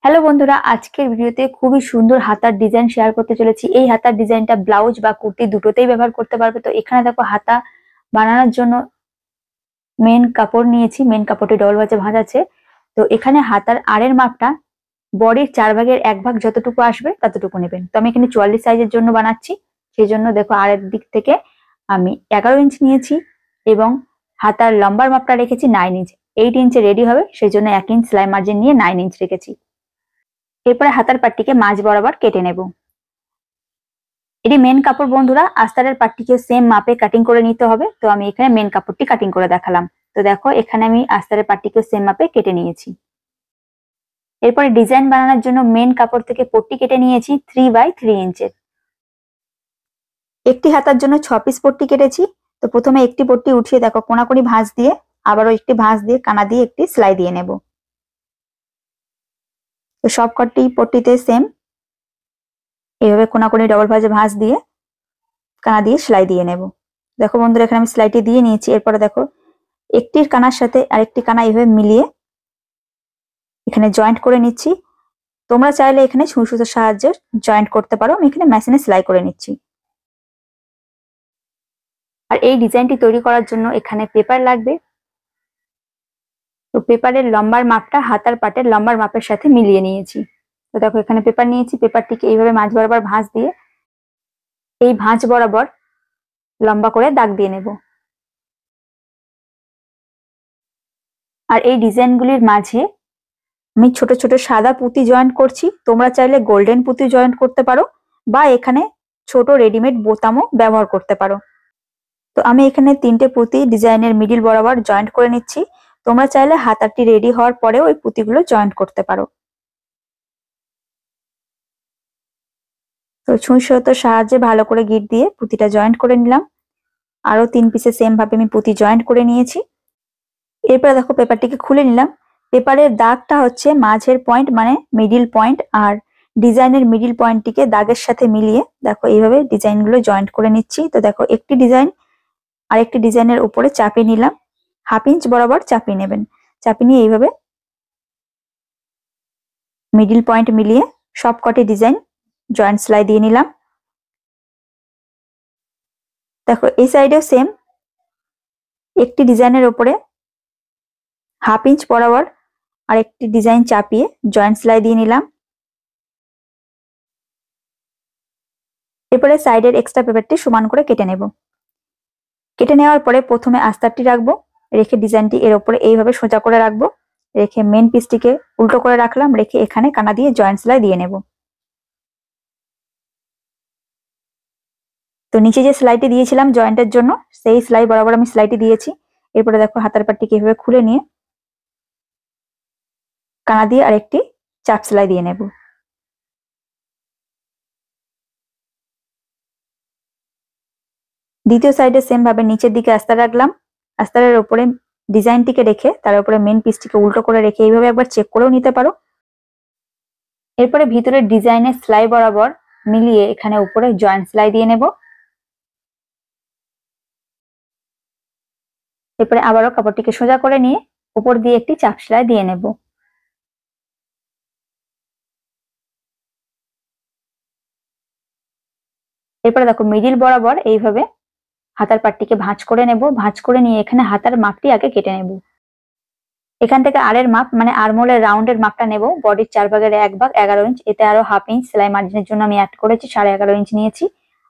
Hello বন্ধুরা, আজকের ভিডিওতে খুবই সুন্দর হাতার ডিজাইন শেয়ার করতে চলেছি। এই হাতার ডিজাইনটা ব্লাউজ বা কুর্তি দুটোতেই ব্যবহার করতে পারবে। তো এখানে দেখো হাতা বানানোর জন্য মেন কাপড় নিয়েছি, মেন কাপড়টি ডবল ভাঁজে ভাঁজ আছে। তো এখানে হাতার আড়ের মাপটা বডির 4/1 যতটুকু আসবে ততটুকু নেবেন। তো আমি এখানে 44 সাইজের জন্য বানাচ্ছি, সেই জন্য দেখো আড়ের দিক থেকে আমি 11 ইঞ্চ নিয়েছি এবং হাতার লম্বার মাপটা রেখেছি 9 ইঞ্চ। 8 ইঞ্চে রেডি হবে, সেই জন্য 1 ইঞ্চ সেলাই মার্জিন নিয়ে 9 ইঞ্চ রেখেছি। এরপরে হাতার পাটটিকে মাঝ বরাবর কেটে নেব। এটি মেন কাপড় বন্ধুরা, আস্তারের পাটটিকে সেম মাপে কাটিং করে নিতে হবে। তো আমি এখানে মেন কাপড়টি কাটিং করে দেখালাম। তো দেখো এখানে আমি আস্তারের পাটটিকে সেম মাপে কেটে নিয়েছি। এরপরে ডিজাইন বানানোর জন্য মেন কাপড় থেকে পট্টি কেটে নিয়েছি 3/3 ইঞ্চের। একটি হাতার জন্য 6 পিস পট্টি কেটেছি। তো প্রথমে একটি পট্টি উঠিয়ে দেখো কোনাকুনি ভাঁজ দিয়ে, আবারও একটি ভাঁজ দিয়ে, কানা দিয়ে একটি সেলাই দিয়ে নেব। তো সবকটি পট্টিতে সেম এইভাবে কোনাকুনি ডবল ভাঁজে ভাঁজ দিয়ে কানা দিয়ে সেলাই দিয়ে নেব। দেখো বন্ধুরা, এখানে আমি সেলাইটি দিয়ে নিয়েছি। এরপরে দেখো একটির কানার সাথে আরেকটি কানা এইভাবে মিলিয়ে এখানে জয়েন্ট করে নিচ্ছি। তোমরা চাইলে এখানে সুই সুতোর সাহায্যে জয়েন্ট করতে পারো, আমি এখানে মেশিনে সেলাই করে নিচ্ছি। আর এই ডিজাইনটি তৈরি করার জন্য এখানে পেপার লাগবে। তো পেপারের লম্বার মাপটা হাতার পাটের লম্বার মাপের সাথে মিলিয়ে নিয়েছি। তো দেখো এখানে পেপার নিয়েছি, পেপারটিকে এইভাবে মাঝ বরাবর ভাঁজ দিয়ে এই ভাঁজ বরাবর লম্বা করে দাগ দিয়ে নেব। আর এই ডিজাইনগুলির মাঝে আমি ছোট ছোট সাদা পুঁতি জয়েন্ট করছি। তোমরা চাইলে গোল্ডেন পুঁতি জয়েন্ট করতে পারো বা এখানে ছোট রেডিমেড বোতামও ব্যবহার করতে পারো। তো আমি এখানে 3টে পুঁতি ডিজাইনের মিডিল বরাবর জয়েন্ট করে নিচ্ছি। তোমরা চাইলে হাতাটি রেডি হওয়ার পরেও ওই পুঁতিগুলো জয়েন্ট করতে পারো। তো সুই সুতোর সাহায্যে ভালো করে গিট দিয়ে পুঁতিটা জয়েন্ট করে নিলাম। আরো 3 পিসে সেম ভাবে আমি পুঁতি জয়েন্ট করে নিয়েছি। এরপরে দেখো পেপারটিকে খুলে নিলাম। পেপারের দাগটা হচ্ছে মাঝের পয়েন্ট মানে মিডিল পয়েন্ট, আর ডিজাইনের মিডিল পয়েন্টটিকে দাগের সাথে মিলিয়ে দেখো এইভাবে ডিজাইনগুলো জয়েন্ট করে নিচ্ছি। তো দেখো একটি ডিজাইন আরেকটি ডিজাইনের উপরে চাপিয়ে নিলাম, 1/2 ইঞ্চ বরাবর চাপিয়ে নেবেন। চাপিয়ে নিয়ে এইভাবে মিডিল পয়েন্ট মিলিয়ে সবকটি ডিজাইন জয়েন্ট সেলাই দিয়ে নিলাম। দেখো এই সাইডেও সেম একটি ডিজাইনের উপরে 1/2 ইঞ্চ বরাবর আরেকটি ডিজাইন চাপিয়ে জয়েন্ট সেলাই দিয়ে নিলাম। এরপরে সাইডের এক্সট্রা পেপারটি সমান করে কেটে নেব। কেটে নেওয়ার পরে প্রথমে আস্তারটি রাখবো, রেখে ডিজাইনটি এর উপরে এইভাবে সোজা করে রাখবো, রেখে মেন পিসটিকে উল্টো করে রাখলাম, রেখে এখানে কানা দিয়ে জয়েন্ট সেলাই দিয়ে নেব। তো নিচে যে সেলাইটি দিয়েছিলাম জয়েন্টের জন্য সেই সেলাই বরাবর আমি সেলাইটি দিয়েছি। এরপরে দেখো হাতার পাটটিকে এভাবে খুলে নিয়ে কানা দিয়ে আরেকটি চাপ সেলাই দিয়ে নেব। দ্বিতীয় সাইডে সেম ভাবে নিচের দিকে আস্তার রাখলাম, আস্তারের উপরে ডিজাইনটিকে রেখে তার উপরে মেন পিসটিকে উল্টো করে রেখে এইভাবে একবার চেক করেও নিতে পারো। এরপরে ভিতরের ডিজাইনের সেলাই বরাবর মিলিয়ে এখানে উপরে জয়েন্ট সেলাই দিয়ে নেব। এরপরে আবারও কাপড়টিকে সোজা করে নিয়ে উপর দিয়ে একটি চাপ সেলাই দিয়ে নেব। এরপরে দেখো মিডিল বরাবর এইভাবে হাতার পাটটিকে ভাঁজ করে নেব। ভাঁজ করে নিয়ে এখানে হাতার মাপটি আগে কেটে নেব। এখান থেকে আড়ের মাপ মানে আরমোলের রাউন্ডের মাপটা নেব, বডির 4/1 11 ইঞ্চ। এতে আরো 1/2 ইঞ্চ সেলাই মার্জিনের জন্য আমি অ্যাড করেছি, 11.5 ইঞ্চ নিয়েছি।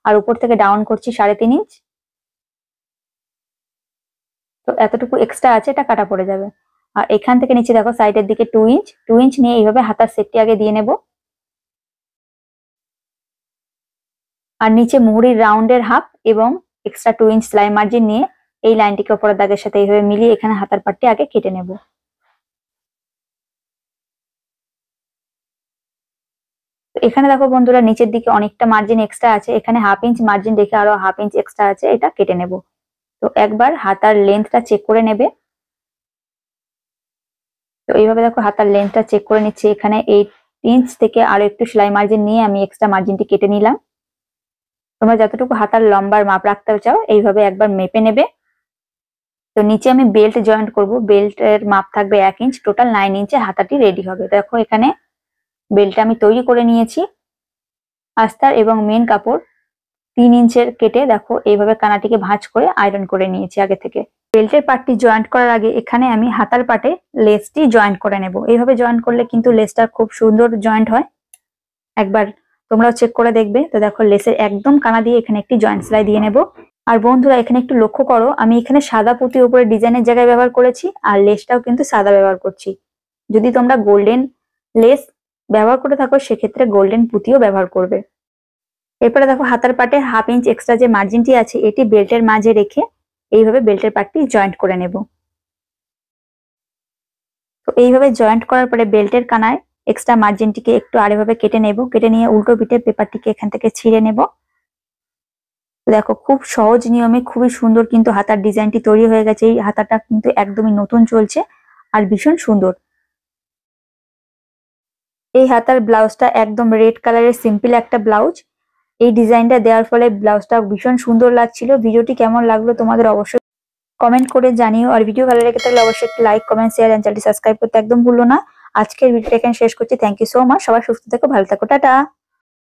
আর উপর থেকে ডাউন করছি 3.5 ইঞ্চ। তো এতটুকু এক্সট্রা আছে, এটা কাটা পড়ে যাবে। আর এখান থেকে নিচে দেখো সাইডের দিকে 2 ইঞ্চ নিয়ে এইভাবে হাতার সেটটি আগে দিয়ে নেব। আর নিচে মুহুরির রাউন্ডের হাফ এবং এক্সট্রা 2 ইঞ্চ সেলাই মার্জিন নিয়ে এই লাইনটিকে উপরের দাগের সাথে এইভাবে মিলিয়ে এখানে হাতার পাটটি আগে কেটে নেব। এখানে দেখো বন্ধুরা নিচের দিকে অনেকটা মার্জিন এক্সট্রা আছে, এখানে 1/2 ইঞ্চ মার্জিন রেখে আরো 1/2 ইঞ্চ এক্সট্রা আছে, এটা কেটে নেব। তো একবার হাতার লেন্থটা চেক করে নেবে। তো এইভাবে দেখো হাতার লেন্থটা চেক করে নিচ্ছি। এখানে 8 ইঞ্চ থেকে আরো একটু সেলাই মার্জিন নিয়ে আমি এক্সট্রা মার্জিনটি কেটে নিলাম। তোমরা যতটুকু হাতার লম্বার মাপ রাখতে চাও এইভাবে একবার মেপে নেবে। তো নিচে আমি বেল্ট জয়েন্ট করব, বেল্টের মাপ থাকবে 1 ইঞ্চ, টোটাল 9 ইঞ্চে হাতাটি রেডি হবে। দেখো এখানে বেল্টটা আমি তৈরি করে নিয়েছি। আস্তার এবং মেন কাপড় 3 ইঞ্চের কেটে দেখো এইভাবে কানাটিকে ভাঁজ করে আয়রন করে নিয়েছি আগে থেকে। বেল্টের পার্টটি জয়েন্ট করার আগে এখানে আমি হাতার পাটে লেসটি জয়েন্ট করে নেব। এইভাবে জয়েন্ট করলে কিন্তু লেসটা খুব সুন্দর জয়েন্ট হয়। একবার তোমরাও চেক করে দেখবে। তো দেখো লেসের একদম কানা দিয়ে এখানে একটি জয়েন্ট সেলাই দিয়ে নেব। আর বন্ধুরা এখানে একটু লক্ষ্য করো, আমি এখানে সাদা পুঁতি উপরে ডিজাইনের জায়গায় ব্যবহার করেছি আর লেসটাও কিন্তু সাদা ব্যবহার করছি। যদি তোমরা গোল্ডেন লেস ব্যবহার করে থাকো সেক্ষেত্রে গোল্ডেন পুঁতিও ব্যবহার করবে। এরপরে দেখো হাতার পাটে 1/2 ইঞ্চ এক্সট্রা যে মার্জিনটি আছে এটি বেল্টের মাঝে রেখে এইভাবে বেল্টের পাটটি জয়েন্ট করে নেব। তো এইভাবে জয়েন্ট করার পরে বেল্টের কানায় এক্সট্রা মার্জিনটিকে একটু আরেকভাবে কেটে নেব। কেটে নিয়ে উল্টো পিঠে পেপারটিকে এখান থেকে ছিঁড়ে নেব। দেখো খুব সহজ নিয়মে খুবই সুন্দর কিন্তু হাতার ডিজাইনটি তৈরি হয়ে গেছে। এই হাতাটা কিন্তু একদমই নতুন চলছে আর ভীষণ সুন্দর। এই হাতার ব্লাউজটা একদম রেড কালারের সিম্পল একটা ব্লাউজ। এই ডিজাইনটা দেওয়ার ফলে ব্লাউজটা ভীষণ সুন্দর লাগছিল। ভিডিওটি কেমন লাগলো তোমাদের অবশ্যই কমেন্ট করে জানিও। আর ভিডিও ভালো লেগে থাকলে অবশ্যই একটি লাইক, কমেন্ট, শেয়ার এন্ড চ্যানেলটি সাবস্ক্রাইব করতে একদম ভুলো না। আজকের ভিডিওটা এখানে শেষ করছি। Thank you so much. সবাই সুস্থ থেকো, ভালো থেকো, টাটা।